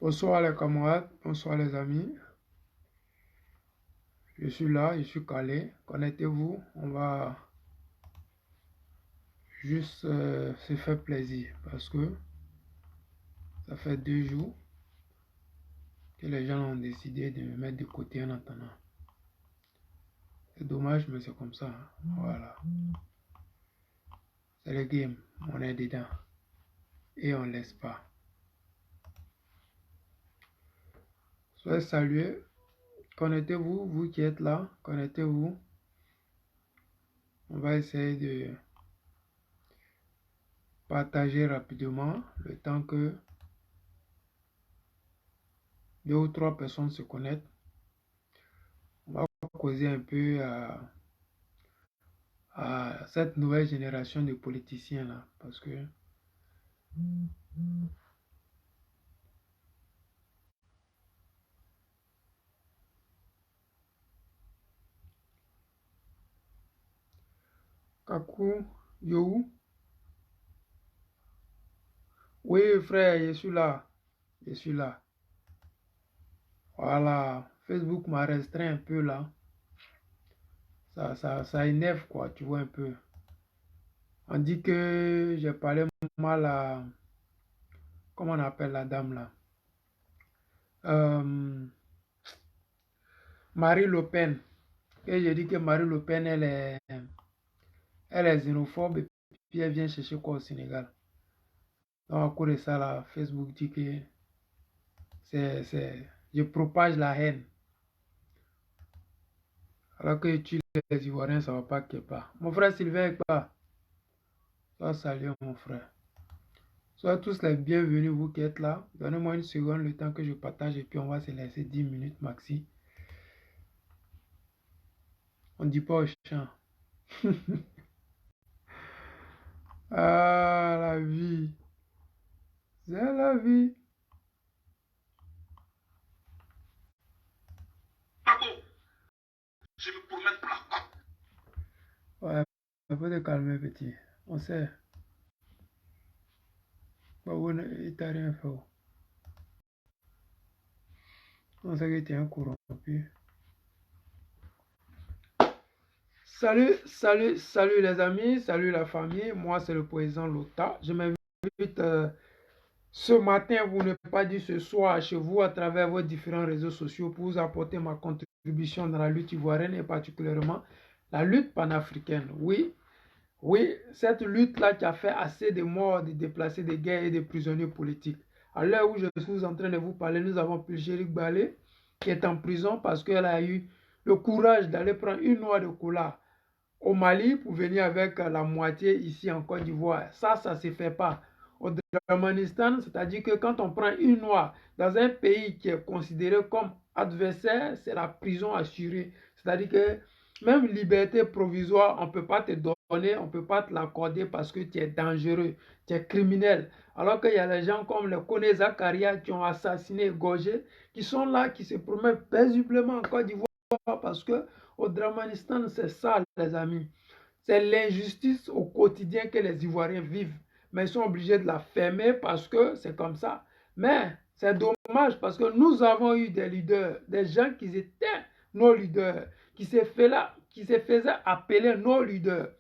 Bonsoir les camarades, bonsoir les amis. Je suis là, je suis calé. Connectez-vous, on va juste se faire plaisir parce que ça fait 2 jours que les gens ont décidé de me mettre de côté en attendant. C'est dommage, mais c'est comme ça, hein. Voilà. C'est le game, on est dedans et on laisse pas. Soyez salués, connectez-vous, vous qui êtes là, connectez-vous. On va essayer de partager rapidement le temps que 2 ou 3 personnes se connectent. On va causer un peu à cette nouvelle génération de politiciens là, parce que Kakou, yo, oui frère, je suis là, je suis là. Voilà, Facebook m'a restreint un peu là, ça énerve quoi, tu vois un peu. On dit que j'ai parlé mal à, comment on appelle la dame là, Euh, Marie Le Pen, et j'ai dit que Marie Le Pen elle est xénophobe et puis elle vient chercher quoi au Sénégal. Donc à cause de ça là, Facebook dit que je propage la haine. Alors que tu les Ivoiriens, ça va pas quelque part. Mon frère Sylvain Ekpa, sois salué mon frère. Soyez tous les bienvenus, vous qui êtes là. Donnez-moi une seconde, le temps que je partage, et puis on va se laisser 10 minutes maxi. On ne dit pas au chant. Ah, la vie. C'est la vie. Je me promène pour la. Ouais, il faut te calmer, petit. On sait. Il t'a rien fait. On sait que tu es un corrompu. Salut, salut, salut les amis, salut la famille. Moi, c'est le président Lota. Je m'invite ce matin, vous ne pas dit ce soir chez vous à travers vos différents réseaux sociaux pour vous apporter ma contribution dans la lutte ivoirienne et particulièrement la lutte panafricaine. Oui, oui, cette lutte-là qui a fait assez de morts, de déplacés, de guerres et de prisonniers politiques. À l'heure où je suis en train de vous parler, nous avons Pulgéric Balé qui est en prison parce qu'elle a eu le courage d'aller prendre une noix de cola au Mali pour venir avec la moitié ici en Côte d'Ivoire. Ça ne se fait pas. Au Dramanistan, c'est-à-dire que quand on prend une noix dans un pays qui est considéré comme adversaire, c'est la prison assurée. C'est-à-dire que même liberté provisoire, on ne peut pas te donner, on ne peut pas te l'accorder parce que tu es dangereux, tu es criminel. Alors qu'il y a des gens comme les Kone Zakaria qui ont assassiné, égorgé, qui sont là, qui se promènent paisiblement en Côte d'Ivoire parce que au Dramanistan, c'est ça, les amis. C'est l'injustice au quotidien que les Ivoiriens vivent. Mais ils sont obligés de la fermer parce que c'est comme ça. Mais c'est dommage parce que nous avons eu des leaders, des gens qui étaient nos leaders, qui se faisaient appeler nos leaders.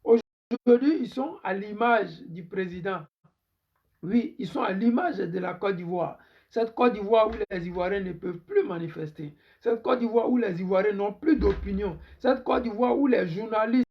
Aujourd'hui, ils sont à l'image du président. Oui, ils sont à l'image de la Côte d'Ivoire. Cette Côte d'Ivoire où les Ivoiriens ne peuvent plus manifester. Cette Côte d'Ivoire où les Ivoiriens n'ont plus d'opinion. Cette Côte d'Ivoire où les journalistes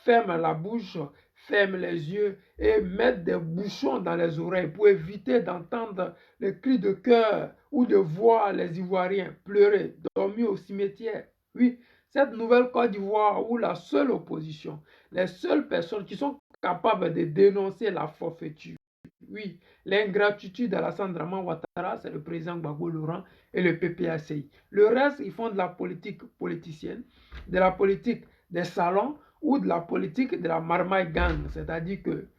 ferment la bouche, ferment les yeux et mettent des bouchons dans les oreilles pour éviter d'entendre les cris de cœur ou de voir les Ivoiriens pleurer, dormir au cimetière. Oui, cette nouvelle Côte d'Ivoire où la seule opposition, les seules personnes qui sont capables de dénoncer la forfaiture, oui, l'ingratitude d'Alassane Draman Ouattara, c'est le président Gbagbo Laurent et le PPACI. Le reste, ils font de la politique politicienne, de la politique des salons ou de la politique de la marmaille gang. C'est-à-dire que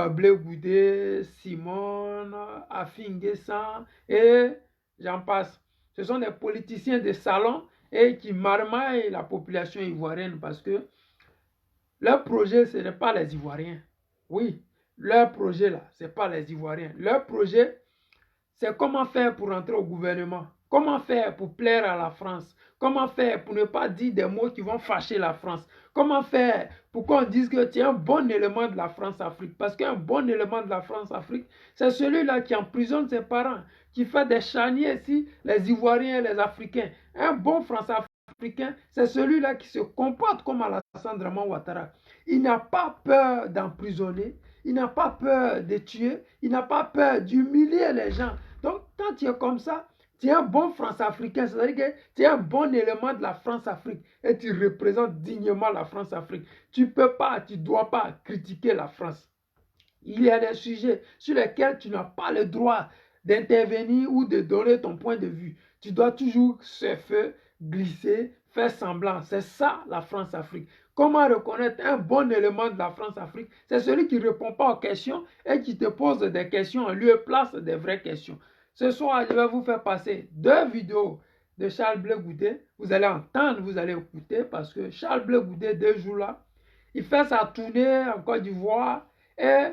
Blé Goudé, Simone, Afinguessan et j'en passe. Ce sont des politiciens de salon et qui marmaillent la population ivoirienne parce que leur projet, ce n'est pas les Ivoiriens. Oui, leur projet là, ce n'est pas les Ivoiriens. Leur projet, c'est comment faire pour entrer au gouvernement. Comment faire pour plaire à la France? Comment faire pour ne pas dire des mots qui vont fâcher la France? Comment faire pour qu'on dise que tu es un bon élément de la France-Afrique? Parce qu'un bon élément de la France-Afrique, c'est celui-là qui emprisonne ses parents, qui fait des charniers ici, les Ivoiriens et les Africains. Un bon France-Africain, c'est celui-là qui se comporte comme Alassane Draman Ouattara. Il n'a pas peur d'emprisonner, il n'a pas peur de tuer, il n'a pas peur d'humilier les gens. Donc, quand tu es comme ça, tu es un bon France-Africain, c'est-à-dire que tu es un bon élément de la France-Afrique et tu représentes dignement la France-Afrique. Tu ne peux pas, tu ne dois pas critiquer la France. Il y a des sujets sur lesquels tu n'as pas le droit d'intervenir ou de donner ton point de vue. Tu dois toujours se faire glisser, faire semblant. C'est ça la France-Afrique. Comment reconnaître un bon élément de la France-Afrique? C'est celui qui ne répond pas aux questions et qui te pose des questions en lieu et place des vraies questions. Ce soir, je vais vous faire passer 2 vidéos de Charles Blé Goudé. Vous allez entendre, vous allez écouter parce que Charles Blé Goudé, 2 jours là, il fait sa tournée en Côte d'Ivoire et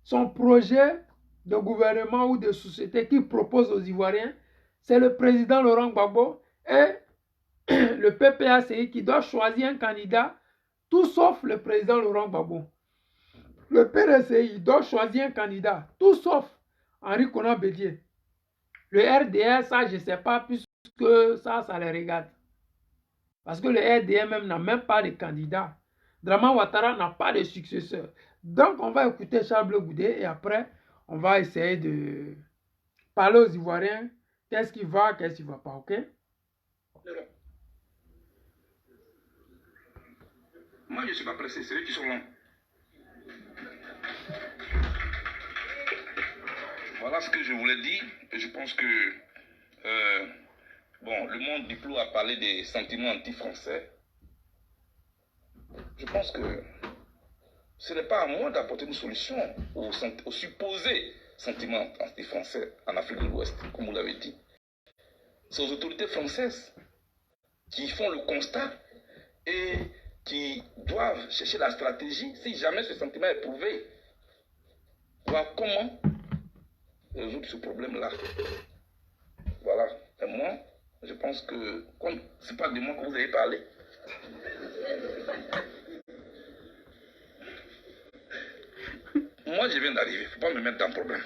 son projet de gouvernement ou de société qu'il propose aux Ivoiriens, c'est le président Laurent Gbagbo et le PPACI qui doit choisir un candidat, tout sauf le président Laurent Gbagbo. Le PRCI doit choisir un candidat, tout sauf Henri Konan Bédié. Le RDR, ça, je ne sais pas, puisque ça les regarde. Parce que le RDR même n'a même pas de candidat. Draman Ouattara n'a pas de successeur. Donc, on va écouter Charles Blé Goudé et après, on va essayer de parler aux Ivoiriens. Qu'est-ce qui va, qu'est-ce qui ne va pas, ok? Moi, je ne suis pas pressé, c'est eux qui sont longs. Voilà ce que je voulais dire. Je pense que le monde diplo a parlé des sentiments anti-français. Je pense que ce n'est pas à moi d'apporter une solution aux supposés sentiments anti-français en Afrique de l'Ouest, comme vous l'avez dit. C'est aux autorités françaises qui font le constat et qui doivent chercher la stratégie, si jamais ce sentiment est prouvé, voir comment résoudre ce problème-là. Voilà. Et moi, je pense que, comme ce n'est pas de moi que vous avez parlé, moi je viens d'arriver, il ne faut pas me mettre dans le problème.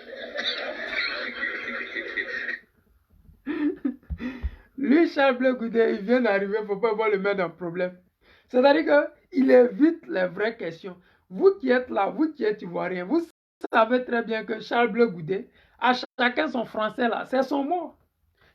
Lui, Charles Blé Goudé, il vient d'arriver, il ne faut pas le mettre dans le problème. C'est-à-dire qu'il évite les vraies questions. Vous qui êtes là, vous qui êtes Ivoirien, vous savez très bien que Charles Blé Goudé, à chacun son français là, c'est son mot.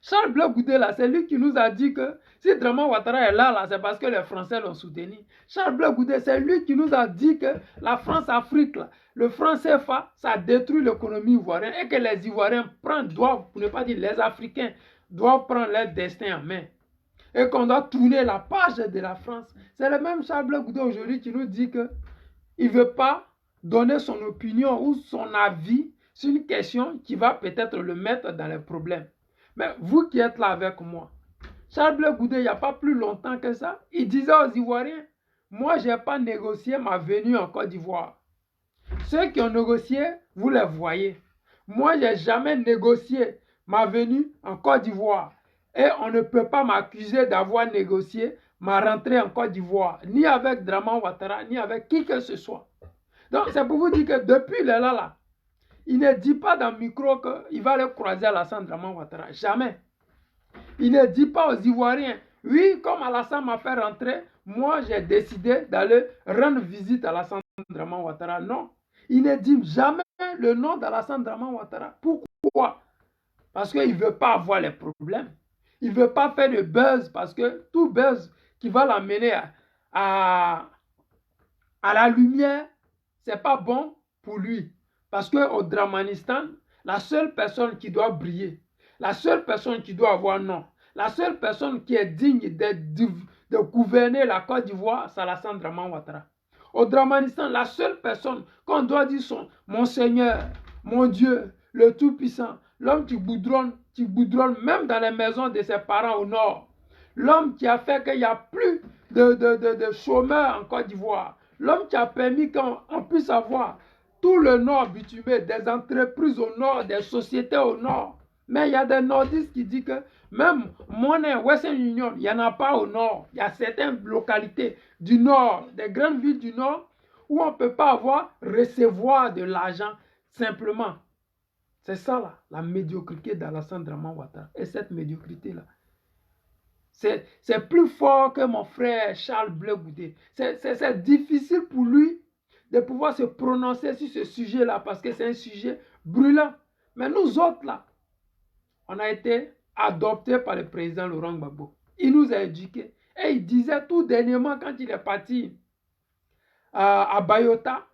Charles Blé Goudé là, c'est lui qui nous a dit que si Draman Ouattara est là, c'est parce que les Français l'ont soutenu. Charles Blé Goudé, c'est lui qui nous a dit que la France-Afrique, le franc CFA, ça détruit l'économie ivoirienne et que les Ivoiriens doivent, pour ne pas dire les Africains, doivent prendre leur destin en main. Et qu'on doit tourner la page de la France. C'est le même Charles Blé Goudé aujourd'hui qui nous dit qu'il ne veut pas donner son opinion ou son avis sur une question qui va peut-être le mettre dans les problèmes. Mais vous qui êtes là avec moi, Charles Blé Goudé, il n'y a pas plus longtemps que ça, il disait aux Ivoiriens, moi, je n'ai pas négocié ma venue en Côte d'Ivoire. Ceux qui ont négocié, vous les voyez. Moi, je n'ai jamais négocié ma venue en Côte d'Ivoire. Et on ne peut pas m'accuser d'avoir négocié ma rentrée en Côte d'Ivoire, ni avec Draman Ouattara, ni avec qui que ce soit. Donc, c'est pour vous dire que depuis il est là, il ne dit pas dans le micro qu'il va aller croiser Alassane Draman Ouattara. Jamais. Il ne dit pas aux Ivoiriens, oui, comme Alassane m'a fait rentrer, moi j'ai décidé d'aller rendre visite à Alassane Draman Ouattara. Non. Il ne dit jamais le nom d'Alassane Draman Ouattara. Pourquoi? Parce qu'il ne veut pas avoir les problèmes. Il ne veut pas faire de buzz parce que tout buzz qui va l'amener à la lumière, ce n'est pas bon pour lui. Parce qu'au Dramanistan, la seule personne qui doit briller, la seule personne qui doit avoir nom, la seule personne qui est digne de gouverner la Côte d'Ivoire, c'est Alassane Draman Ouattara. Au Dramanistan, la seule personne qu'on doit dire mon Seigneur, mon Dieu, le Tout-Puissant, l'homme qui boudronne même dans les maisons de ses parents au nord. L'homme qui a fait qu'il n'y a plus de chômeurs en Côte d'Ivoire. L'homme qui a permis qu'on puisse avoir tout le nord bitumé, des entreprises au nord, des sociétés au nord. Mais il y a des nordistes qui disent que même monnaie, Western Union, il n'y en a pas au nord. Il y a certaines localités du nord, des grandes villes du nord, où on ne peut pas recevoir de l'argent simplement. C'est ça là, la médiocrité d'Alassane Draman Ouattara. Et cette médiocrité-là, c'est plus fort que mon frère Charles Blé Goudé. C'est difficile pour lui de pouvoir se prononcer sur ce sujet-là parce que c'est un sujet brûlant. Mais nous autres là, on a été adoptés par le président Laurent Gbagbo. Il nous a éduqués. Et il disait tout dernièrement quand il est parti à Bayota,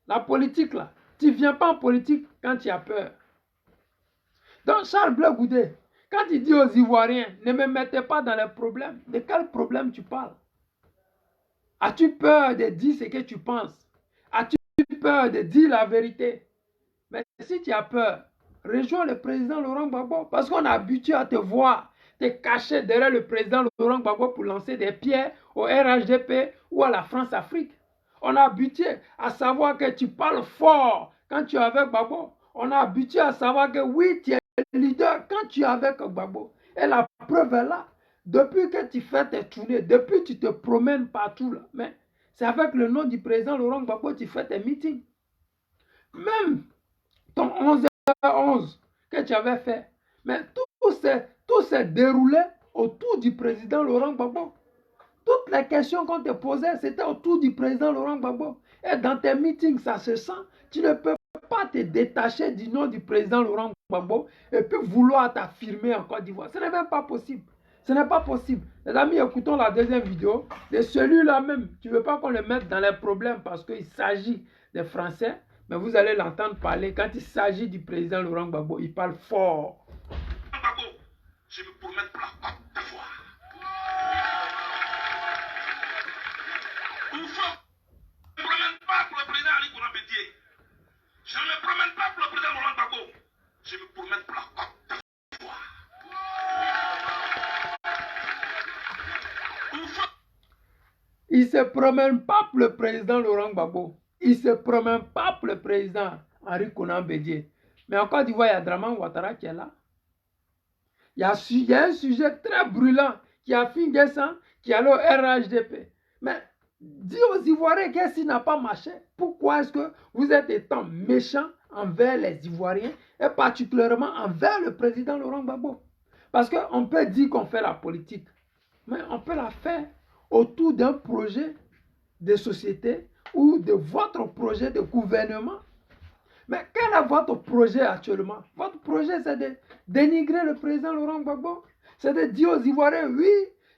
la politique là, tu ne viens pas en politique quand tu as peur. Donc Charles Blé Goudé, quand il dit aux Ivoiriens, ne me mettez pas dans les problèmes, de quel problème tu parles? As-tu peur de dire ce que tu penses? As-tu peur de dire la vérité? Mais si tu as peur, rejoins le président Laurent Gbagbo, parce qu'on a habitué à te voir, te cacher derrière le président Laurent Gbagbo pour lancer des pierres au RHDP ou à la France-Afrique. On a habitué à savoir que tu parles fort quand tu es avec Gbagbo. On a habitué à savoir que oui, tu es leader quand tu es avec Gbagbo. Et la preuve est là. Depuis que tu fais tes tournées, depuis que tu te promènes partout, là, mais c'est avec le nom du président Laurent Gbagbo que tu fais tes meetings. Même ton 11h11 que tu avais fait, mais tout s'est déroulé autour du président Laurent Gbagbo. Toutes les questions qu'on te posait, c'était autour du président Laurent Gbagbo. Et dans tes meetings, ça se sent. Tu ne peux pas te détacher du nom du président Laurent Gbagbo et puis vouloir t'affirmer en Côte d'Ivoire. Ce n'est même pas possible. Ce n'est pas possible. Les amis, écoutons la deuxième vidéo de celui-là même. Tu ne veux pas qu'on le mette dans les problèmes parce qu'il s'agit des Français, mais vous allez l'entendre parler. Quand il s'agit du président Laurent Gbagbo, il parle fort. Gbagbo, je me promets pour la première fois. Je ne me promène pas pour le président Ali Konan Bédié. Je ne me promène pas pour le président Laurent Gbagbo. Je me promène pour la première fois. Il ne se promène pas pour le président Laurent Gbagbo. Il ne se promène pas pour le président Henri Konan Bédié. Mais en Côte d'Ivoire, il y a Draman Ouattara qui est là. Il y a un sujet très brûlant qui a fini ça, qui est le RHDP. Mais dis aux Ivoiriens qu'est-ce qui n'a pas marché. Pourquoi est-ce que vous êtes étant méchant envers les Ivoiriens et particulièrement envers le président Laurent Gbagbo? Parce qu'on peut dire qu'on fait la politique, mais on peut la faire autour d'un projet de société ou de votre projet de gouvernement. Mais quel est votre projet actuellement? Votre projet, c'est de dénigrer le président Laurent Gbagbo. C'est de dire aux Ivoiriens, oui,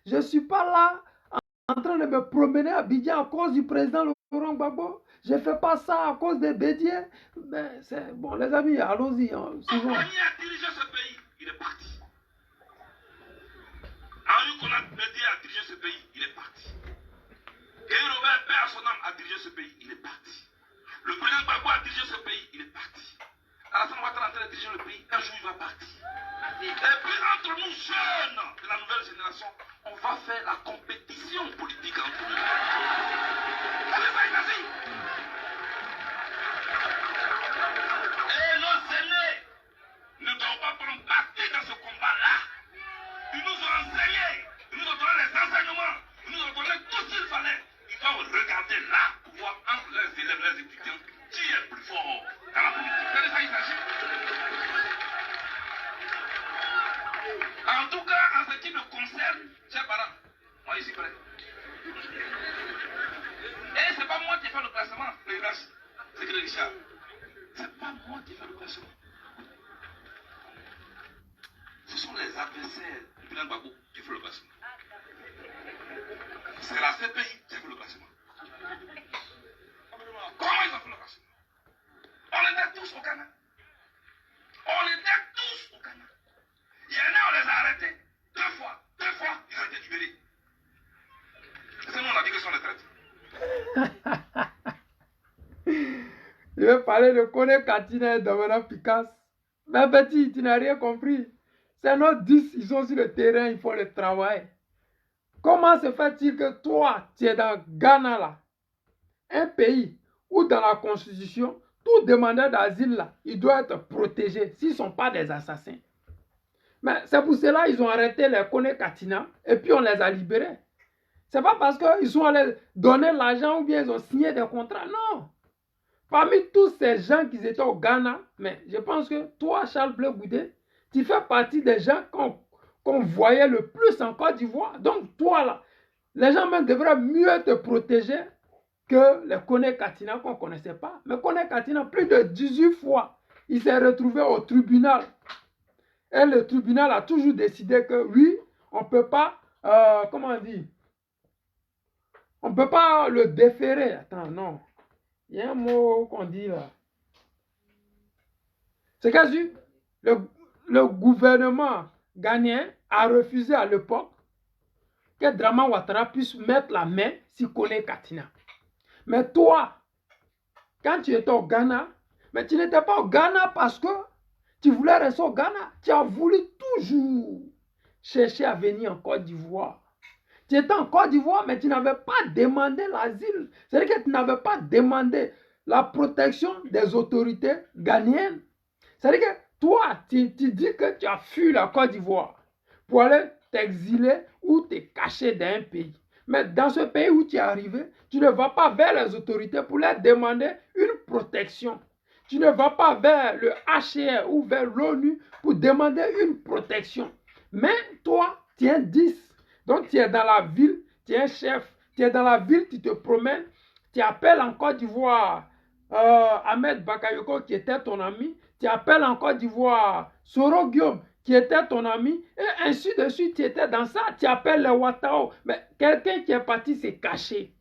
je ne suis pas là en train de me promener à Abidjan à cause du président Laurent Gbagbo. Je ne fais pas ça à cause des Bédiens. Mais c'est bon, les amis, allons-y. Souvent. A dirigé ce pays, il est parti. Henri Konan Bédié a dirigé ce pays, il est parti. Et Robert Père Sonam a dirigé ce pays, il est parti. Le président Gbagbo a dirigé ce pays, il est parti. Alassane Ouattara est en train de diriger le pays, un jour il va partir. Et puis entre nous jeunes de la nouvelle génération, on va faire la compétition politique entre nous. Allez, et nos aînés ne doivent pas prendre parti dans ce combat-là. Ils nous ont enseigné, ils nous ont donné les enseignements, ils nous ont donné tout ce qu'il fallait. Ils doivent regarder là pour voir entre les élèves, les étudiants, qui est plus fort dans la politique. C'est de ça qu'il s'agit. En tout cas, en ce qui me concerne, chers parents, moi je suis prêt. Et c'est pas moi qui ai fait le classement, le Richard. C'est que le Richard. C'est pas moi qui ai fait le classement. Ce sont les adversaires du président Gbagbo qui font le classement. C'est la CPI qui a fait le classement. Comment ils ont fait le classement? On était tous au Ghana. On était tous au Ghana. Il y en a, on les a arrêtés. Deux fois, ils ont été libérés. C'est nous, on a dit que ce sont les traites. Je vais parler de Kone Katina et Dominique Picasse. Mais petit, tu n'as rien compris. C'est nos 10, ils sont sur le terrain, il faut le travail. Comment se fait-il que toi, tu es dans Ghana là, un pays où dans la constitution, tout demandeur d'asile là, il doit être protégé s'ils ne sont pas des assassins. Mais c'est pour cela qu'ils ont arrêté les Kone Katina et puis on les a libérés. Ce n'est pas parce qu'ils sont allés donner l'argent ou bien ils ont signé des contrats, non. Parmi tous ces gens qui étaient au Ghana, mais je pense que toi, Charles Bleu Goudé, tu fais partie des gens qu'on voyait le plus en Côte d'Ivoire. Donc toi là, les gens même devraient mieux te protéger que les Kone Katina qu'on ne connaissait pas. Mais Kone Katina, plus de 18 fois, il s'est retrouvé au tribunal. Et le tribunal a toujours décidé que oui, on ne peut pas, comment on dit, on ne peut pas le déférer. Attends, non. Il y a un mot qu'on dit là. C'est que le gouvernement ghanéen a refusé à l'époque que Draman Ouattara puisse mettre la main sur Kone Katina. Mais toi, quand tu étais au Ghana, mais tu n'étais pas au Ghana parce que tu voulais rester au Ghana. Tu as voulu toujours chercher à venir en Côte d'Ivoire. Tu étais en Côte d'Ivoire, mais tu n'avais pas demandé l'asile. C'est-à-dire que tu n'avais pas demandé la protection des autorités ghanéennes. C'est-à-dire que toi, tu dis que tu as fui la Côte d'Ivoire pour aller t'exiler ou te cacher dans un pays. Mais dans ce pays où tu es arrivé, tu ne vas pas vers les autorités pour leur demander une protection. Tu ne vas pas vers le HCR ou vers l'ONU pour demander une protection. Mais toi, tu es un 10. Donc tu es dans la ville, tu es un chef. Tu es dans la ville, tu te promènes. Tu appelles en Côte d'Ivoire Ahmed Bakayoko qui était ton ami. Tu appelles en Côte d'Ivoire Soro Guillaume qui était ton ami, et ainsi de suite, tu étais dans ça, tu appelles les Ouattao. Mais quelqu'un qui est parti s'est caché.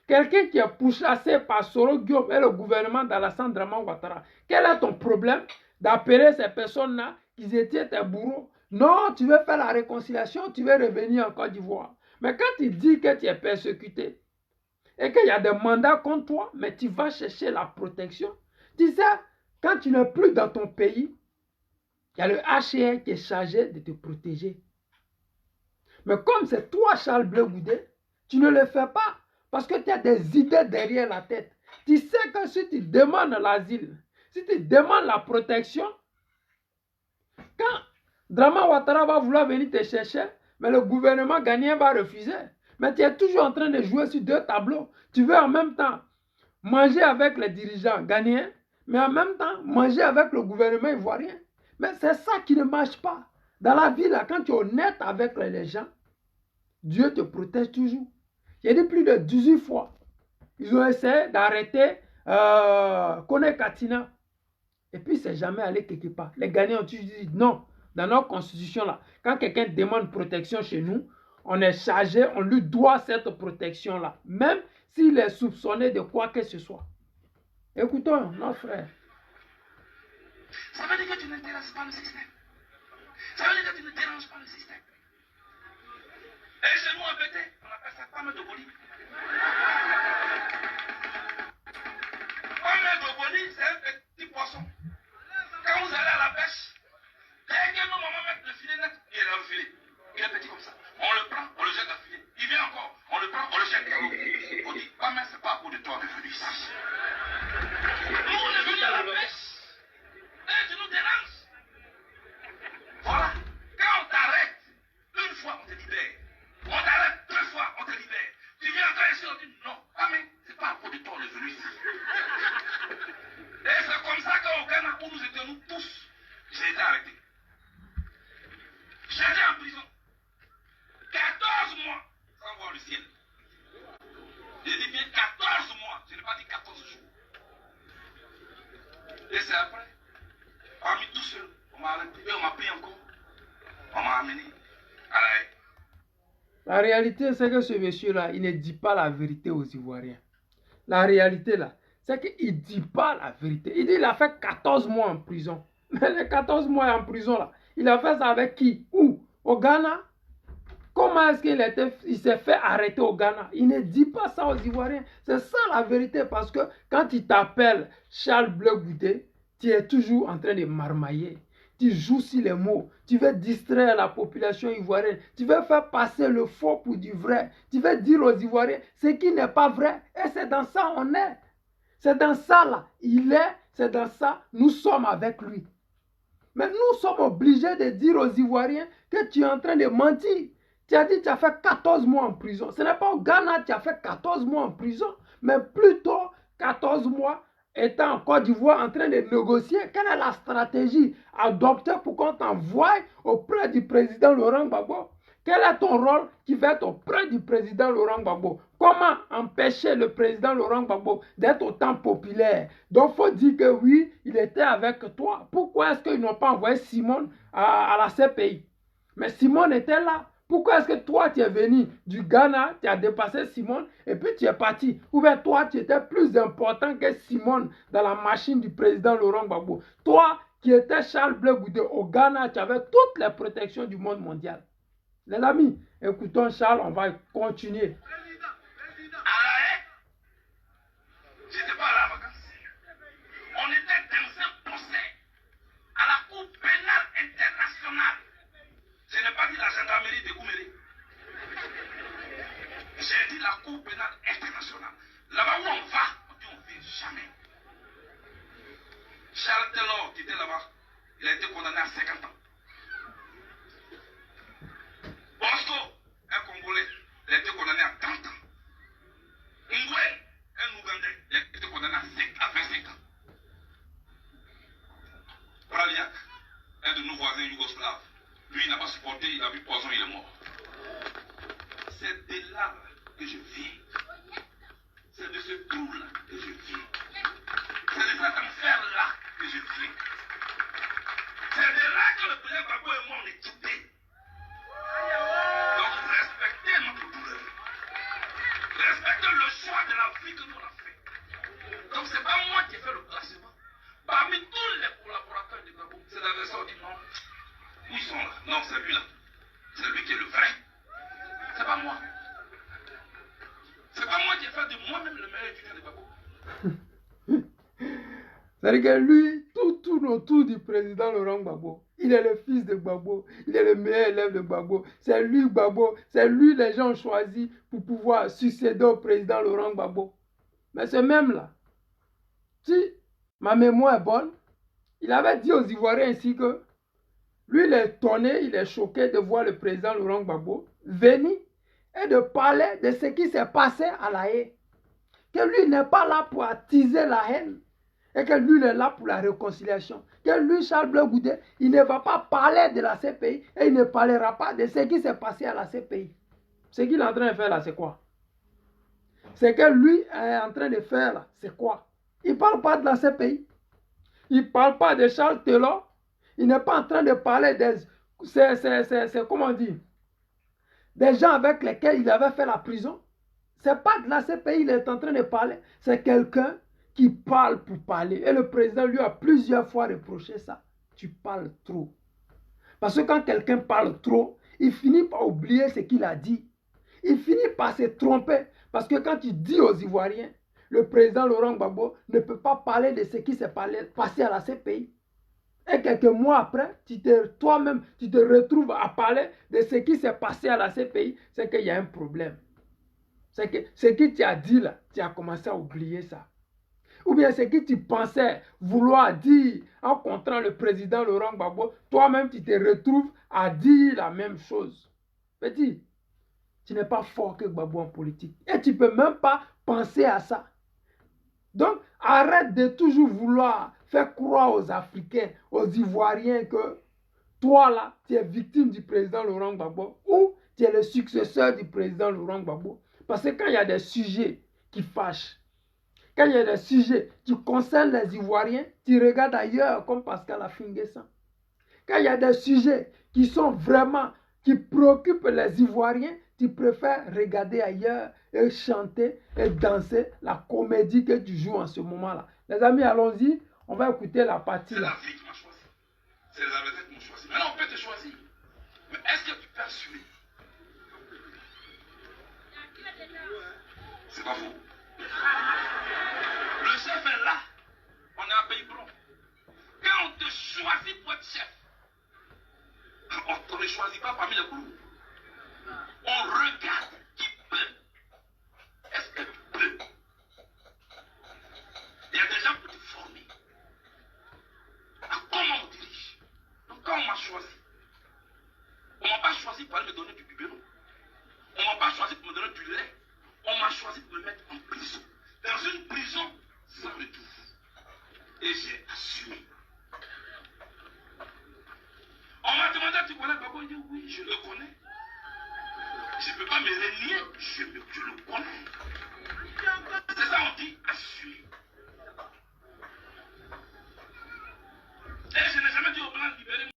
Quelqu'un qui est pourchassé par Soro Guillaume et le gouvernement d'Alassane Draman Ouattara. Quel est ton problème d'appeler ces personnes-là qui étaient tes bourreaux? Non, tu veux faire la réconciliation, tu veux revenir en Côte d'Ivoire. Mais quand tu dis que tu es persécuté et qu'il y a des mandats contre toi, mais tu vas chercher la protection. Tu sais, quand tu n'es plus dans ton pays, il y a le HCR qui est chargé de te protéger. Mais comme c'est toi, Charles Bleu Goudé, tu ne le fais pas parce que tu as des idées derrière la tête. Tu sais que si tu demandes l'asile, si tu demandes la protection, quand Draman Ouattara va vouloir venir te chercher, mais le gouvernement ghanéen va refuser. Mais tu es toujours en train de jouer sur deux tableaux. Tu veux en même temps manger avec les dirigeants ghanéens, mais en même temps manger avec le gouvernement ivoirien. Mais c'est ça qui ne marche pas. Dans la vie, là, quand tu es honnête avec les gens, Dieu te protège toujours. J'ai dit plus de 18 fois. Ils ont essayé d'arrêter Kone Katina. Et puis, c'est jamais allé quelque part. Les Ghanéens ont toujours dit non. Dans notre constitution, là, quand quelqu'un demande protection chez nous, on est chargé, on lui doit cette protection-là. Même s'il est soupçonné de quoi que ce soit. Écoutons, notre frère. Ça veut dire que tu n'intéresses pas le système. Ça veut dire que tu ne déranges pas le système. Et chez nous, en BT, on appelle ça pomme de boli. Pomme de boli, c'est un petit poisson. Quand vous allez à la pêche, dès que nos mamans mettent le filet net, il est là le filet. Il est petit comme ça. On le prend, on le jette à filet. Il vient encore, on le prend, on le jette à l'eau. On dit, pomme, c'est pas à cause de toi, on est venu ici. Nous, on est venu à la pêche. Et tu nous déranges. Voilà. Quand on t'arrête, une fois, on te libère. On t'arrête deux fois, on te libère. Tu viens encore ici, on dit non. Ah mais, c'est pas à cause de toi, on est venu ici. Et c'est comme ça qu'au Ghana, où nous étions nous tous, j'ai été arrêté. J'étais en prison. 14 mois sans voir le ciel. J'ai dit bien 14 mois, je n'ai pas dit 14 jours. Et c'est après, parmi tous ceux, on m'a arrêté et on m'a pris encore. On m'a amené à la haie. La réalité, c'est que ce monsieur-là, il ne dit pas la vérité aux Ivoiriens. La réalité, là, c'est qu'il ne dit pas la vérité. Il dit qu'il a fait 14 mois en prison. Mais les 14 mois en prison, là, il a fait ça avec qui? Où? Au Ghana? Comment est-ce qu'il s'est fait arrêter au Ghana? Il ne dit pas ça aux Ivoiriens. C'est ça la vérité, parce que quand il t'appelle Charles Bleu Goudé, tu es toujours en train de marmailler. Tu joues sur les mots. Tu veux distraire la population ivoirienne. Tu veux faire passer le faux pour du vrai. Tu veux dire aux Ivoiriens ce qui n'est pas vrai. Et c'est dans ça on est. C'est dans ça là, il est, c'est dans ça, nous sommes avec lui. Mais nous sommes obligés de dire aux Ivoiriens que tu es en train de mentir. Tu as dit que tu as fait 14 mois en prison. Ce n'est pas au Ghana que tu as fait 14 mois en prison, mais plutôt 14 mois étant en Côte d'Ivoire en train de négocier. Quelle est la stratégie adoptée pour qu'on t'envoie auprès du président Laurent Gbagbo? Quel est ton rôle qui va être auprès du président Laurent Gbagbo? Comment empêcher le président Laurent Gbagbo d'être autant populaire? Donc, il faut dire que oui, il était avec toi. Pourquoi est-ce qu'ils n'ont pas envoyé Simone à la CPI? Mais Simone était là. Pourquoi est-ce que toi, tu es venu du Ghana, tu as dépassé Simone et puis tu es parti? Ou bien toi, tu étais plus important que Simone dans la machine du président Laurent Gbagbo. Toi, qui étais Charles Blé Goudé au Ghana, tu avais toutes les protections du monde mondial. Les amis, écoutons Charles, on va continuer. J'étais pas à la vacance. On était dans un procès à la Cour pénale internationale. Je n'ai pas dit la gendarmerie de Gouméré. J'ai dit la Cour pénale internationale. Là-bas où on va, on dit on ne vient jamais. Charles Taylor qui était là-bas, il a été condamné à 50 ans. Bosco, un Congolais, il a été condamné à 30 ans. Ngwe, un Ougandais, il a été condamné à 25 ans. Praliak, un de nos voisins yougoslaves, lui il n'a pas supporté, il a bu poison, il est mort. C'est de là que je viens. C'est de ce trou-là que je viens. C'est de cet enfer-là que je viens. C'est de là que le président Gbagbo et moi on est quittés. Donc respectez notre douleur. Respectez le choix de la vie que nous avons fait. Donc c'est pas moi qui ai fait le classement. Parmi tous les collaborateurs de Gbagbo, c'est l'adversaire qui dit non. Où ils sont là? Non, c'est lui là. C'est lui qui est le vrai. C'est pas moi. C'est pas moi qui ai fait de moi-même le meilleur étudiant de Gbagbo. C'est-à-dire que lui, tout tourne autour du président Laurent Gbagbo. Il est le fils de Gbagbo. Il est le meilleur élève de Gbagbo. C'est lui Gbagbo. C'est lui les gens ont choisi pour pouvoir succéder au président Laurent Gbagbo. Mais ce même-là, si ma mémoire est bonne, il avait dit aux Ivoiriens ainsi que lui, il est étonné, il est choqué de voir le président Laurent Gbagbo venir et de parler de ce qui s'est passé à La Haye. Que lui n'est pas là pour attiser la haine. Et que lui, il est là pour la réconciliation. Que lui, Charles Blé Goudé, il ne va pas parler de la CPI et il ne parlera pas de ce qui s'est passé à la CPI. Ce qu'il est en train de faire là, c'est quoi? Ce que lui est en train de faire là, c'est quoi? Il ne parle pas de la CPI. Il ne parle pas de Charles Taylor. Il n'est pas en train de parler des... comment dire? Des gens avec lesquels il avait fait la prison. Ce n'est pas de la CPI il est en train de parler. C'est quelqu'un qui parle pour parler. Et le président lui a plusieurs fois reproché ça. Tu parles trop. Parce que quand quelqu'un parle trop, il finit par oublier ce qu'il a dit. Il finit par se tromper. Parce que quand il dit aux Ivoiriens, le président Laurent Gbagbo ne peut pas parler de ce qui s'est passé à la CPI. Et quelques mois après, toi-même, tu te retrouves à parler de ce qui s'est passé à la CPI. C'est qu'il y a un problème. C'est que ce que tu as dit là, tu as commencé à oublier ça. Ou bien ce que tu pensais vouloir dire en contrant le président Laurent Gbagbo, toi-même tu te retrouves à dire la même chose. Petit, tu n'es pas fort que Gbagbo en politique. Et tu ne peux même pas penser à ça. Donc, arrête de toujours vouloir faire croire aux Africains, aux Ivoiriens que toi là, tu es victime du président Laurent Gbagbo ou tu es le successeur du président Laurent Gbagbo. Parce que quand il y a des sujets qui fâchent, quand il y a des sujets qui concernent les Ivoiriens, tu regardes ailleurs comme Pascal Affinguessan. Quand il y a des sujets qui sont vraiment, qui préoccupent les Ivoiriens, tu préfères regarder ailleurs et chanter et danser la comédie que tu joues en ce moment-là. Les amis, allons-y, on va écouter la partie là. C'est la vie qui m'a choisi. C'est les adversaires qui m'ont choisi. Maintenant, on peut te choisir. Mais est-ce que tu peux assumer? C'est pas faux. Le chef est là. On est à Pays-Bron. Quand on te choisit pour être chef, on ne choisit pas parmi les groupes. On regarde qui peut. Est-ce que tu peux? Et j'ai assumé. On m'a demandé, tu connais Gbagbo? Je dis oui, je le connais. Je ne peux pas me renier, je le connais. C'est ça, on dit assumer. Et je n'ai jamais dit au blanc libérer.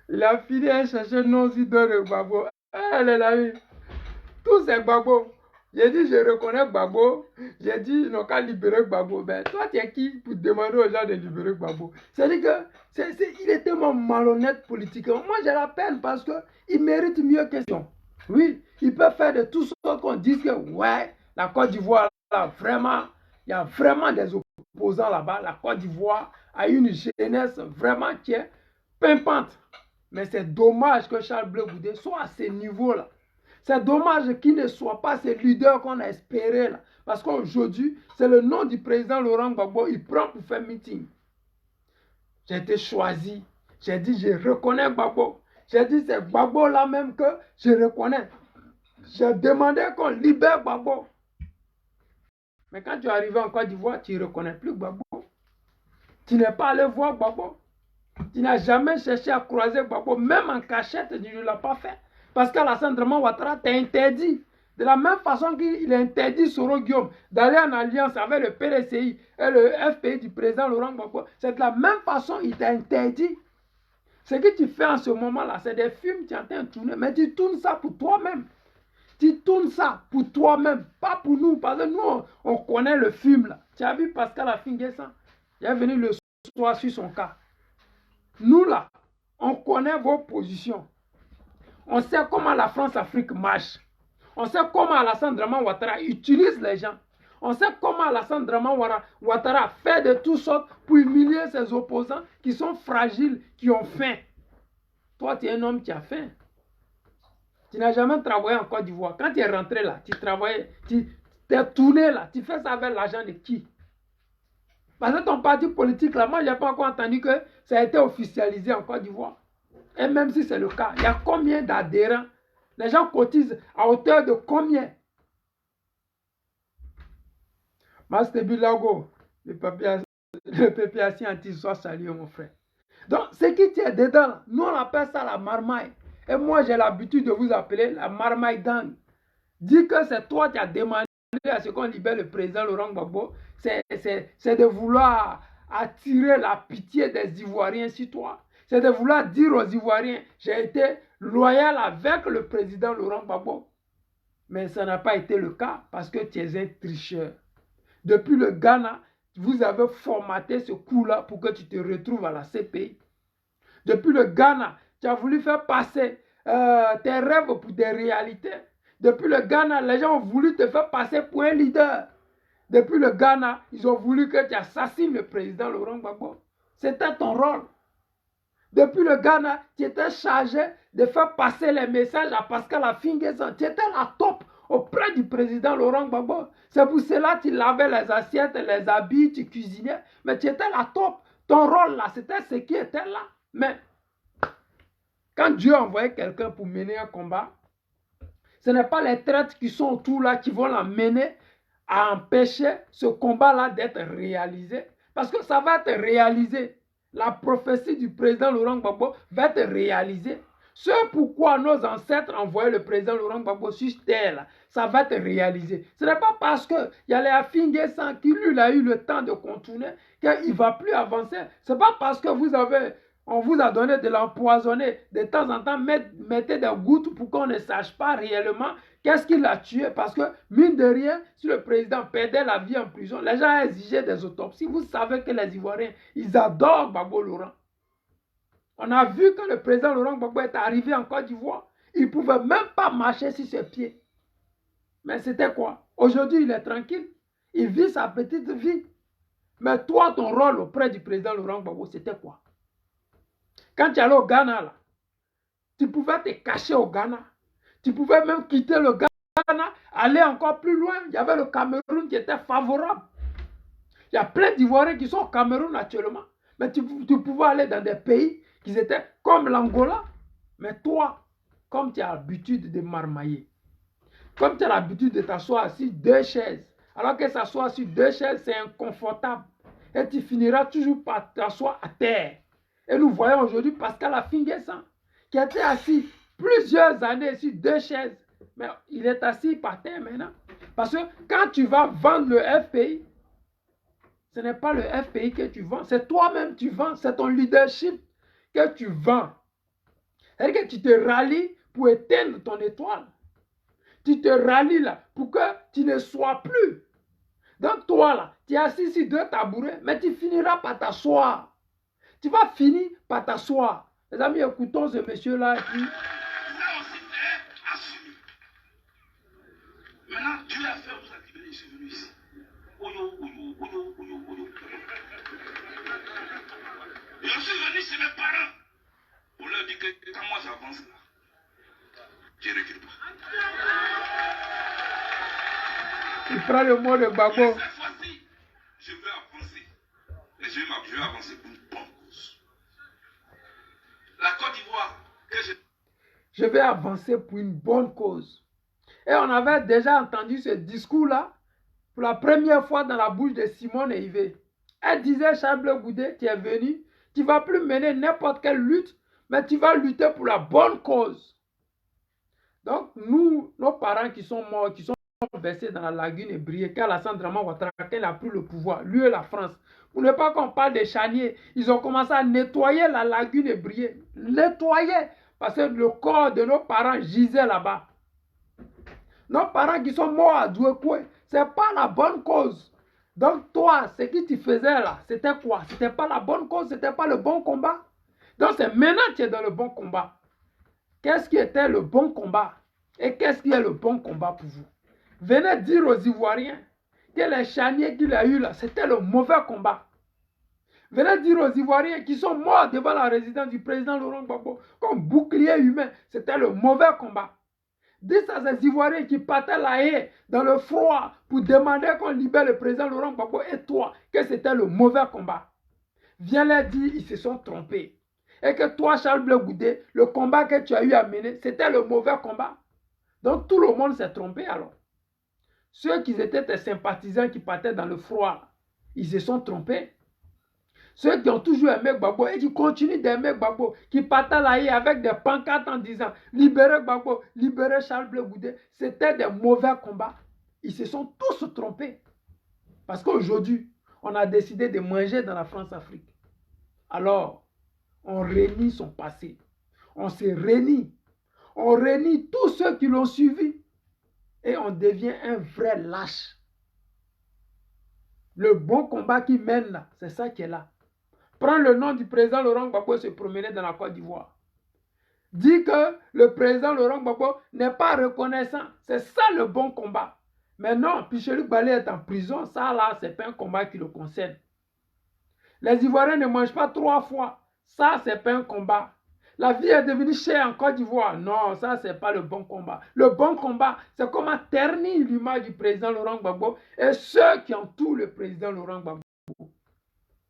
Il a fini à chercher non si de Gbagbo. Ah, les amis, tous ces Gbagbo. J'ai dit, je reconnais Gbagbo. J'ai dit, ils n'ont qu'à libérer Gbagbo. Ben, toi, tu es qui pour demander aux gens de libérer Gbagbo? C'est-à-dire que il est tellement malhonnête politiquement. Moi, j'ai la peine parce qu'il mérite mieux que ça. Oui, il peut faire de tout ce qu'on dise que, ouais, la Côte d'Ivoire, là, vraiment, il y a vraiment des opposants là-bas. La Côte d'Ivoire a une jeunesse vraiment qui est pimpante. Mais c'est dommage que Charles Blé Goudé soit à ce niveau-là. C'est dommage qu'il ne soit pas ce leader qu'on a espéré là. Parce qu'aujourd'hui, c'est le nom du président Laurent Gbagbo, il prend pour faire meeting. J'ai été choisi. J'ai dit, je reconnais Gbagbo. J'ai dit, c'est Gbagbo là même que je reconnais. J'ai demandé qu'on libère Gbagbo. Mais quand tu es arrivé en Côte d'Ivoire, tu ne reconnais plus Gbagbo. Tu n'es pas allé voir Gbagbo. Tu n'as jamais cherché à croiser Gbagbo. Même en cachette, tu ne l'as pas fait. Parce qu'Alassane Draman Ouattara t'a interdit. De la même façon qu'il a interdit Soro Guillaume d'aller en alliance avec le PDCI et le FPI du président Laurent Gbagbo. C'est de la même façon qu'il t'a interdit. Ce que tu fais en ce moment-là, c'est des films que tu es en train de tourner. Mais tu tournes ça pour toi-même. Tu tournes ça pour toi-même, pas pour nous. Parce que nous, on connaît le film là. Tu as vu Pascal Affinguessan? Il est venu le soir sur son cas. Nous là, on connaît vos positions. On sait comment la France-Afrique marche. On sait comment Alassane Draman Ouattara utilise les gens. On sait comment Alassane Draman Ouattara fait de toutes sortes pour humilier ses opposants qui sont fragiles, qui ont faim. Toi, tu es un homme qui a faim. Tu n'as jamais travaillé en Côte d'Ivoire. Quand tu es rentré là, tu travaillais, tu t'es tourné là. Tu fais ça avec l'argent de qui? Parce que ton parti politique là, moi, je n'ai pas encore entendu que ça a été officialisé en Côte d'Ivoire. Et même si c'est le cas, il y a combien d'adhérents? Les gens cotisent à hauteur de combien? Master Bilago, le papier anti soit salué, mon frère. Donc, ce qui tient dedans, nous on appelle ça la marmaille. Et moi, j'ai l'habitude de vous appeler la marmaille gang. Dis que c'est toi qui as demandé à ce qu'on libère le président Laurent Gbagbo, c'est de vouloir attirer la pitié des Ivoiriens sur toi. C'est de vouloir dire aux Ivoiriens, j'ai été loyal avec le président Laurent Gbagbo. Mais ça n'a pas été le cas parce que tu es un tricheur. Depuis le Ghana, vous avez formaté ce coup-là pour que tu te retrouves à la CPI. Depuis le Ghana, tu as voulu faire passer tes rêves pour des réalités. Depuis le Ghana, les gens ont voulu te faire passer pour un leader. Depuis le Ghana, ils ont voulu que tu assassines le président Laurent Gbagbo. C'était ton rôle. Depuis le Ghana, tu étais chargé de faire passer les messages à Pascal Affinguessan. Tu étais la top auprès du président Laurent Gbagbo. C'est pour cela que tu lavais les assiettes, les habits, tu cuisinais. Mais tu étais la top. Ton rôle là, c'était ce qui était là. Mais quand Dieu a envoyé quelqu'un pour mener un combat, ce n'est pas les traites qui sont autour là qui vont l'amener à empêcher ce combat-là d'être réalisé. Parce que ça va être réalisé. La prophétie du président Laurent Gbagbo va être réalisée. Ce pourquoi nos ancêtres envoyaient le président Laurent Gbagbo sur terre, ça va être réalisé. Ce n'est pas parce qu'il y a les Affinguessan qui lui a eu le temps de contourner qu'il ne va plus avancer. Ce n'est pas parce que on vous a donné de l'empoisonner. De temps en temps, mettez des gouttes pour qu'on ne sache pas réellement qu'est-ce qui l'a tué. Parce que, mine de rien, si le président perdait la vie en prison, les gens exigeaient des autopsies. Vous savez que les Ivoiriens, ils adorent Gbagbo Laurent. On a vu que le président Laurent Gbagbo est arrivé en Côte d'Ivoire. Il ne pouvait même pas marcher sur ses pieds. Mais c'était quoi? Aujourd'hui, il est tranquille. Il vit sa petite vie. Mais toi, ton rôle auprès du président Laurent Gbagbo, c'était quoi? Quand tu allais au Ghana, là, tu pouvais te cacher au Ghana. Tu pouvais même quitter le Ghana, aller encore plus loin. Il y avait le Cameroun qui était favorable. Il y a plein d'Ivoiriens qui sont au Cameroun actuellement. Mais tu pouvais aller dans des pays qui étaient comme l'Angola. Mais toi, comme tu as l'habitude de marmailler, comme tu as l'habitude de t'asseoir assis deux chaises Alors que s'asseoir sur deux chaises, c'est inconfortable. Et tu finiras toujours par t'asseoir à terre. Et nous voyons aujourd'hui Pascal Afingessa, qui a été assis plusieurs années sur deux chaises. Mais il est assis par terre maintenant. Parce que quand tu vas vendre le FPI, ce n'est pas le FPI que tu vends, c'est toi-même tu vends, c'est ton leadership que tu vends. C'est-à-dire que tu te rallies pour éteindre ton étoile. Tu te rallies là pour que tu ne sois plus. Donc toi là, tu es assis sur deux tabourets, mais tu finiras par t'asseoir. Tu vas finir par t'asseoir. Les amis, écoutons ce monsieur-là. Puis... Maintenant, Dieu a fait, vous a libéré, je suis venu ici. Je suis venu chez mes parents pour leur dire que quand moi j'avance là, je ne recule pas. Il prend le mot de Gbagbo. Cette fois-ci, je vais avancer. Et je vais avancer pour une bonne cause. La Côte d'Ivoire, je vais avancer pour une bonne cause. Et on avait déjà entendu ce discours-là pour la première fois dans la bouche de Simone Veil. Elle disait, Charles Blé Goudé, tu es venu, tu ne vas plus mener n'importe quelle lutte, mais tu vas lutter pour la bonne cause. Donc, nous, nos parents qui sont morts, qui sont versés dans la lagune et brillés, quand Alassane Dramane Ouattara a pris le pouvoir, lui et la France, pour ne pas qu'on parle des chaniers, ils ont commencé à nettoyer la lagune et briller. Nettoyer, parce que le corps de nos parents gisait là-bas. Nos parents qui sont morts à Douekoué, ce n'est pas la bonne cause. Donc toi, ce que tu faisais là, c'était quoi? Ce n'était pas la bonne cause, ce n'était pas le bon combat. Donc c'est maintenant que tu es dans le bon combat. Qu'est-ce qui était le bon combat? Et qu'est-ce qui est le bon combat pour vous? Venez dire aux Ivoiriens que les chaniers qu'il a eu là, c'était le mauvais combat. Venez dire aux Ivoiriens qui sont morts devant la résidence du président Laurent Gbagbo comme bouclier humain, c'était le mauvais combat. Dites à ces Ivoiriens qui partaient la haie dans le froid pour demander qu'on libère le président Laurent Gbagbo et toi, que c'était le mauvais combat. Viens leur dire, ils se sont trompés. Et que toi, Charles Blé Goudé, le combat que tu as eu à mener, c'était le mauvais combat. Donc tout le monde s'est trompé alors. Ceux qui étaient tes sympathisants qui partaient dans le froid, ils se sont trompés. Ceux qui ont toujours aimé Gbagbo et qui continuent d'aimer Gbagbo, qui partent là avec des pancartes en disant « Libérez Gbagbo, libérez Charles Blé Goudé », c'était des mauvais combats. Ils se sont tous trompés. Parce qu'aujourd'hui, on a décidé de manger dans la France-Afrique. Alors, on réunit son passé. On se réunit. On réunit tous ceux qui l'ont suivi. Et on devient un vrai lâche. Le bon combat qui mène là, c'est ça qui est là. Prends le nom du président Laurent Gbagbo et se promener dans la Côte d'Ivoire. Dis que le président Laurent Gbagbo n'est pas reconnaissant. C'est ça le bon combat. Mais non, Pichelu Balé est en prison. Ça là, c'est pas un combat qui le concerne. Les Ivoiriens ne mangent pas 3 fois. Ça, c'est pas un combat. La vie est devenue chère en Côte d'Ivoire. Non, ça, c'est pas le bon combat. Le bon combat, c'est comment ternir l'image du président Laurent Gbagbo et ceux qui entourent le président Laurent Gbagbo.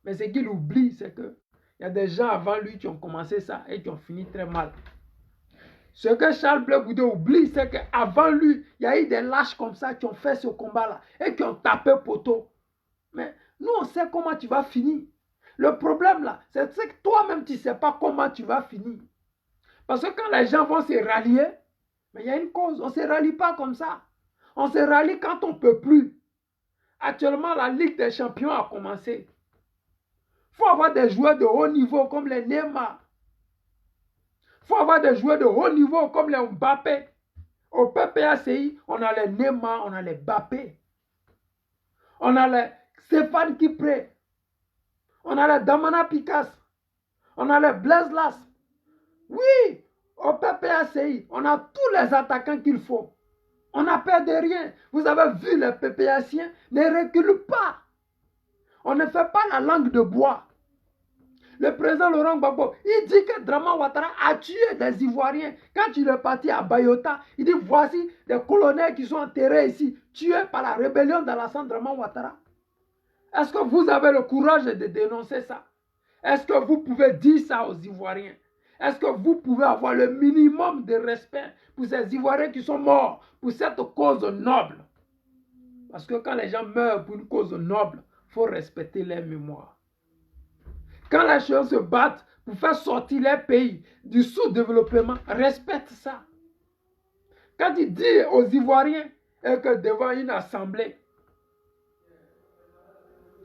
Mais ce qu'il oublie, c'est qu'il y a des gens avant lui qui ont commencé ça et qui ont fini très mal. Ce que Charles Blé Goudé oublie, c'est qu'avant lui, il y a eu des lâches comme ça qui ont fait ce combat-là et qui ont tapé poteau. Mais nous, on sait comment tu vas finir. Le problème là, c'est que toi-même, tu ne sais pas comment tu vas finir. Parce que quand les gens vont se rallier, mais il y a une cause, on ne se rallie pas comme ça. On se rallie quand on ne peut plus. Actuellement, la Ligue des Champions a commencé. Il faut avoir des joueurs de haut niveau comme les Neymar. Il faut avoir des joueurs de haut niveau comme les Mbappé. Au PPACI, on a les Neymar, on a les Mbappé. On a les Stéphane Kipré. On a les Damana Picasse. On a les Blaise Las. Oui, au PPACI, on a tous les attaquants qu'il faut. On n'a peur de rien. Vous avez vu les PPAciens ne reculent pas. On ne fait pas la langue de bois. Le président Laurent Gbagbo, il dit que Dramane Ouattara a tué des Ivoiriens. Quand il est parti à Bayota, il dit voici des colonels qui sont enterrés ici, tués par la rébellion d'Alassane Dramane Ouattara. Est-ce que vous avez le courage de dénoncer ça? Est-ce que vous pouvez dire ça aux Ivoiriens? Est-ce que vous pouvez avoir le minimum de respect pour ces Ivoiriens qui sont morts pour cette cause noble? Parce que quand les gens meurent pour une cause noble, il faut respecter leur mémoire. Quand les gens se battent pour faire sortir leur pays du sous-développement, respecte ça. Quand il dit aux Ivoiriens que devant une assemblée,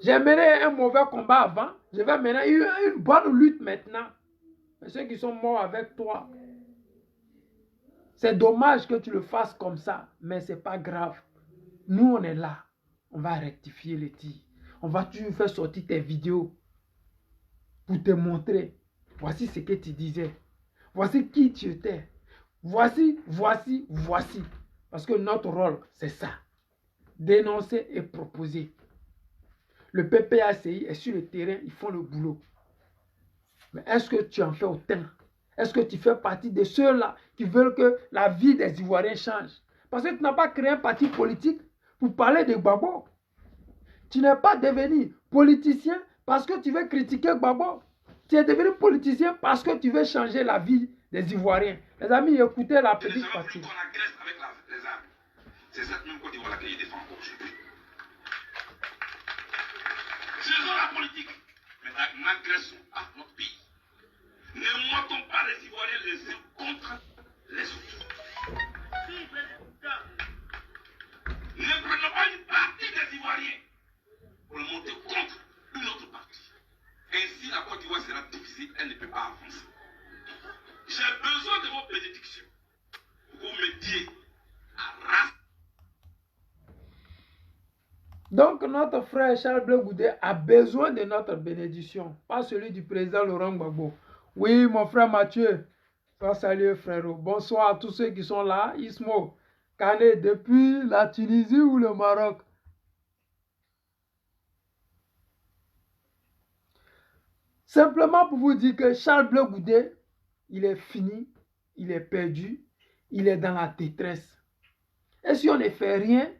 j'ai mené un mauvais combat avant, je vais mener une bonne lutte maintenant. Mais ceux qui sont morts avec toi, c'est dommage que tu le fasses comme ça, mais ce n'est pas grave. Nous, on est là. On va rectifier les tirs. On va toujours faire sortir tes vidéos pour te montrer. Voici ce que tu disais. Voici qui tu étais. Voici. Parce que notre rôle, c'est ça. Dénoncer et proposer. Le PPACI est sur le terrain, ils font le boulot. Mais est-ce que tu en fais autant? Est-ce que tu fais partie de ceux-là qui veulent que la vie des Ivoiriens change? Parce que tu n'as pas créé un parti politique pour parler de Gbagbo. Tu n'es pas devenu politicien parce que tu veux critiquer Gbagbo. Tu es devenu politicien parce que tu veux changer la vie des Ivoiriens. Les amis, écoutez la petite partie. C'est cette même Côte d'Ivoire que je défends aujourd'hui. Faisons la politique, mais l'agression à notre pays. Ne montons pas les Ivoiriens les uns contre les autres. Ne prenons pas une partie des Ivoiriens pour le monter contre une autre partie. Ainsi, la Côte d'Ivoire sera divisée, elle ne peut pas avancer. J'ai besoin de vos bénédictions pour vous m'aider à rassembler. Donc, notre frère Charles Blé Goudé a besoin de notre bénédiction, pas celui du président Laurent Gbagbo. Oui, mon frère Mathieu, salut frérot. Bonsoir à tous ceux qui sont là. Ismo, Kane, depuis la Tunisie ou le Maroc. Simplement pour vous dire que Charles Blé Goudé, il est fini, il est perdu, il est dans la détresse. Et si on ne fait rien,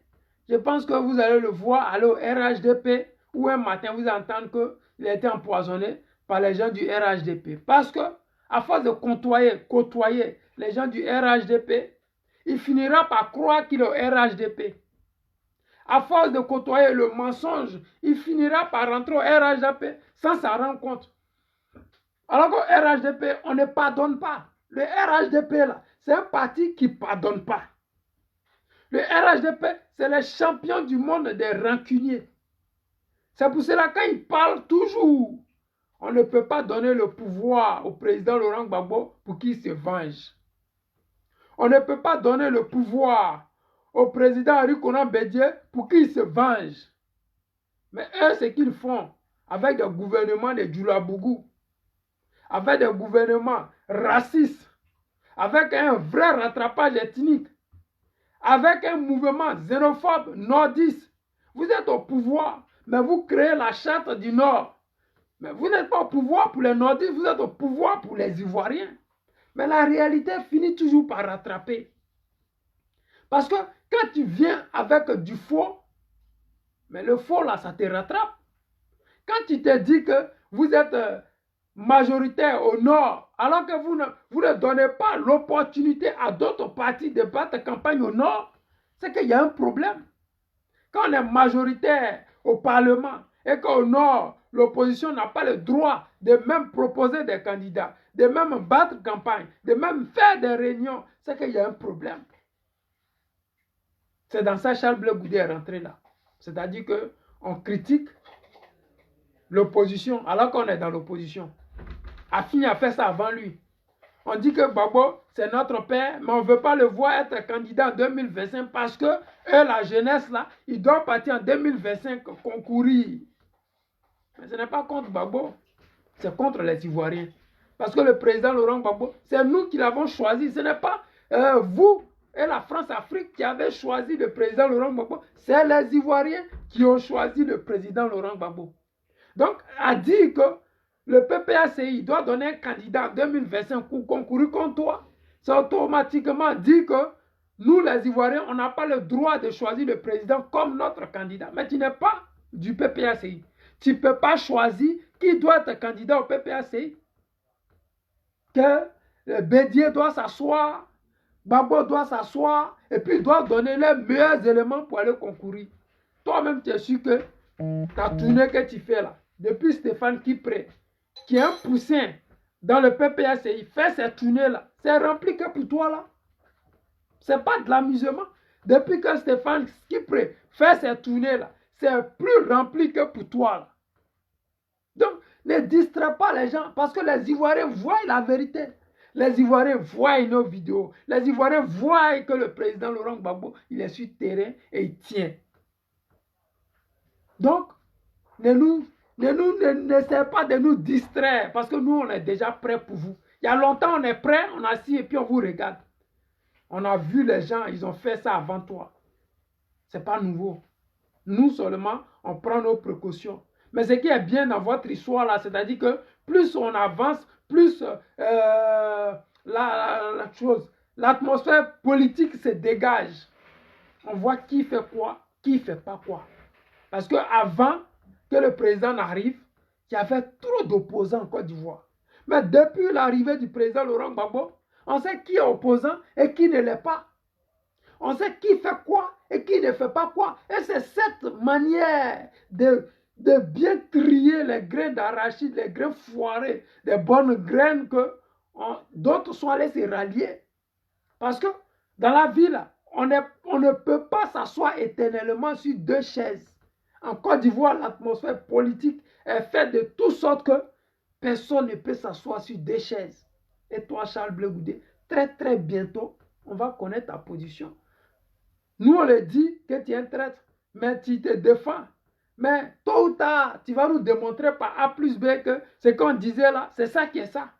je pense que vous allez le voir aller au RHDP ou un matin vous entendre qu'il a été empoisonné par les gens du RHDP. Parce que, à force de côtoyer les gens du RHDP, il finira par croire qu'il est au RHDP. À force de côtoyer le mensonge, il finira par rentrer au RHDP sans s'en rendre compte. Alors qu'au RHDP, on ne pardonne pas. Le RHDP, là, c'est un parti qui ne pardonne pas. Le RHDP, c'est les champions du monde des rancuniers. C'est pour cela quand ils parlent toujours, on ne peut pas donner le pouvoir au président Laurent Gbagbo pour qu'il se venge. On ne peut pas donner le pouvoir au président Henri Konan Bédié pour qu'il se venge. Mais eux, ce qu'ils font avec des gouvernements de Djoulabougou, avec des gouvernements racistes, avec un vrai rattrapage ethnique, avec un mouvement xénophobe nordiste. Vous êtes au pouvoir, mais vous créez la charte du Nord. Mais vous n'êtes pas au pouvoir pour les nordistes, vous êtes au pouvoir pour les Ivoiriens. Mais la réalité finit toujours par rattraper. Parce que quand tu viens avec du faux, mais le faux là, ça te rattrape. Quand tu te dis que vous êtes majoritaire au Nord, alors que vous ne donnez pas l'opportunité à d'autres partis de battre campagne au Nord, c'est qu'il y a un problème. Quand on est majoritaire au Parlement et qu'au Nord, l'opposition n'a pas le droit de même proposer des candidats, de même battre campagne, de même faire des réunions, c'est qu'il y a un problème. C'est dans ça que Charles Blé Goudé est rentré là. C'est-à-dire qu'on critique l'opposition alors qu'on est dans l'opposition. Afini a fait ça avant lui. On dit que Gbagbo, c'est notre père, mais on ne veut pas le voir être candidat en 2025 parce que eux, la jeunesse, là, ils doivent partir en 2025 concourir. Mais ce n'est pas contre Gbagbo, c'est contre les Ivoiriens. Parce que le président Laurent Gbagbo, c'est nous qui l'avons choisi. Ce n'est pas vous et la France-Afrique qui avez choisi le président Laurent Gbagbo. C'est les Ivoiriens qui ont choisi le président Laurent Gbagbo. Donc, à dire que le PPACI doit donner un candidat en 2025 pour concourir contre toi, c'est automatiquement dit que nous, les Ivoiriens, on n'a pas le droit de choisir le président comme notre candidat. Mais tu n'es pas du PPACI. Tu ne peux pas choisir qui doit être candidat au PPACI. Que le Bédié doit s'asseoir, Gbagbo doit s'asseoir, et puis doit donner les meilleurs éléments pour aller concourir. toi-même, tu es sûr que ta tournée que tu fais là, depuis Stéphane Kipré, qui est un poussin dans le PPACI, fait cette tournée là, c'est rempli que pour toi là. C'est pas de l'amusement. Depuis que Stéphane Kipré fait cette tournée là, c'est plus rempli que pour toi là. Donc, ne distrais pas les gens parce que les Ivoiriens voient la vérité. Les Ivoiriens voient nos vidéos. Les Ivoiriens voient que le président Laurent Gbagbo, il est sur le terrain et il tient. Donc, n'essayez pas de nous distraire parce que nous, on est déjà prêts pour vous. Il y a longtemps, on est prêts, on est assis et puis on vous regarde. On a vu les gens, ils ont fait ça avant toi. Ce n'est pas nouveau. Nous seulement, on prend nos précautions. Mais ce qui est bien dans votre histoire là, c'est-à-dire que plus on avance, plus l'atmosphère politique se dégage. On voit qui fait quoi, qui ne fait pas quoi. Parce qu'avant que le président n'arrive, il y avait trop d'opposants en Côte d'Ivoire. Mais depuis l'arrivée du président Laurent Gbagbo, on sait qui est opposant et qui ne l'est pas. On sait qui fait quoi et qui ne fait pas quoi. Et c'est cette manière de bien trier les grains d'arachide, les grains foirés, des bonnes graines que d'autres sont allés se rallier. Parce que dans la vie, là, on ne peut pas s'asseoir éternellement sur deux chaises. En Côte d'Ivoire, l'atmosphère politique est faite de toutes sortes que personne ne peut s'asseoir sur deux chaises. Et toi, Charles Blé Goudé, très bientôt, on va connaître ta position. Nous, on le dit que tu es un traître, mais tu te défends. Mais tôt ou tard, tu vas nous démontrer par A plus B que ce qu'on disait là, c'est ça qui est ça.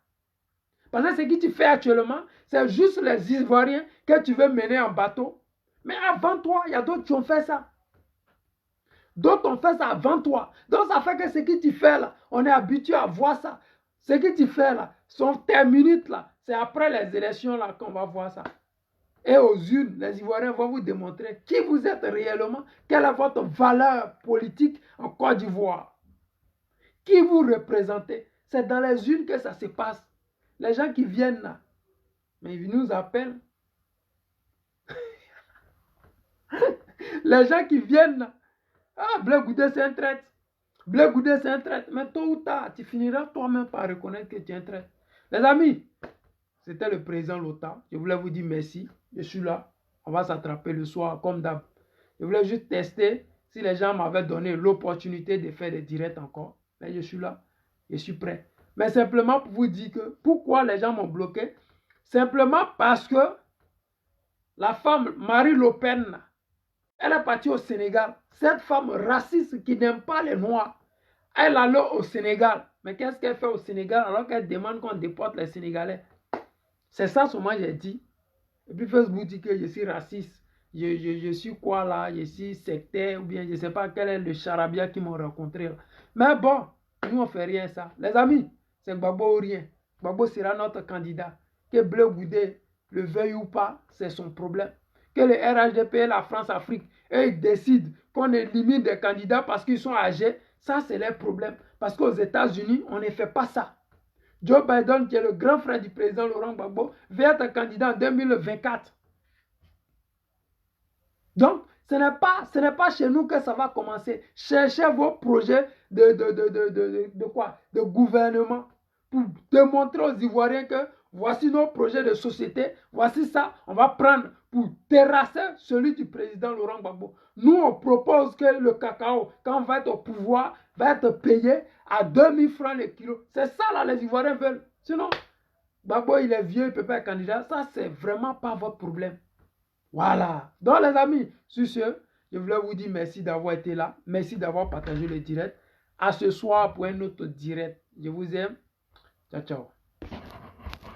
Parce que ce que tu fais actuellement, c'est juste les Ivoiriens que tu veux mener en bateau. Mais avant toi, il y a d'autres qui ont fait ça. D'autres ont fait ça avant toi. Donc ça fait que ce que tu fais là, on est habitué à voir ça. Ce que tu fais là, sont tes minutes là, c'est après les élections là qu'on va voir ça. Et aux urnes, les Ivoiriens vont vous démontrer qui vous êtes réellement, quelle est votre valeur politique en Côte d'Ivoire. Qui vous représentez. C'est dans les urnes que ça se passe. Les gens qui viennent là, mais ils nous appellent. Les gens qui viennent là, ah, Blé Goudé c'est un traître. Blé Goudé c'est un traître. Mais tôt ou tard, tu finiras toi-même par reconnaître que tu es un traître. Les amis, c'était le président Lota. Je voulais vous dire merci. Je suis là. On va s'attraper le soir comme d'hab. Je voulais juste tester si les gens m'avaient donné l'opportunité de faire des directs encore. Mais je suis là. Je suis prêt. Mais simplement pour vous dire que pourquoi les gens m'ont bloqué. Simplement parce que la femme Marie Le Pen, elle est partie au Sénégal. Cette femme raciste qui n'aime pas les Noirs, elle allait au Sénégal. Mais qu'est-ce qu'elle fait au Sénégal alors qu'elle demande qu'on déporte les Sénégalais? C'est ça seulement j'ai dit. Et puis Facebook dit que je suis raciste. Je suis quoi là? Je suis sectaire ou bien je ne sais pas quel est le charabia qui m'ont rencontré. Mais bon, nous on ne fait rien ça. Les amis, c'est Gbagbo ou rien. Gbagbo sera notre candidat. Que Blé Goudé le veuille ou pas, c'est son problème. Que le RHDP et la France-Afrique, eux, ils décident qu'on élimine des candidats parce qu'ils sont âgés, ça c'est leur problème. Parce qu'aux États-Unis, on ne fait pas ça. Joe Biden, qui est le grand frère du président Laurent Gbagbo, va être candidat en 2024. Donc, ce n'est pas chez nous que ça va commencer. Cherchez vos projets de quoi? De gouvernement pour démontrer aux Ivoiriens que voici nos projets de société, voici ça, on va prendre pour terrasser celui du président Laurent Gbagbo. Nous, on propose que le cacao, quand on va être au pouvoir, va être payé à 2000 francs le kilo. C'est ça là, les Ivoiriens veulent. Sinon, Gbagbo, il est vieux, il ne peut pas être candidat. Ça, c'est vraiment pas votre problème. Voilà. Donc, les amis, sur ce, je voulais vous dire merci d'avoir été là. Merci d'avoir partagé le direct. À ce soir pour un autre direct. Je vous aime. Ciao, ciao.